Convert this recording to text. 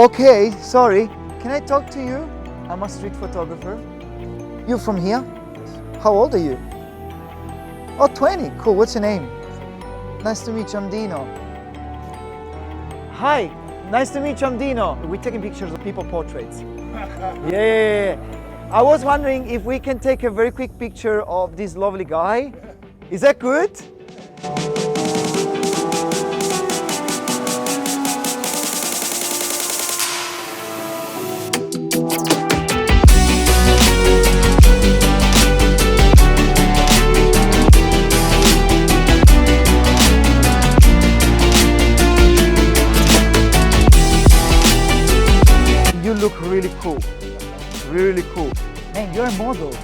Okay, sorry. Can I talk to you? I'm a street photographer. You from here? How old are you? Oh, 20. Cool. What's your name? Nice to meet you. I'm Dino. Hi. Nice to meet you. I'm Dino. We're taking pictures of people portraits. Yeah. I was wondering if we can take a very quick picture of this lovely guy. Is that good? You look really cool. Really cool. Man, you're a model.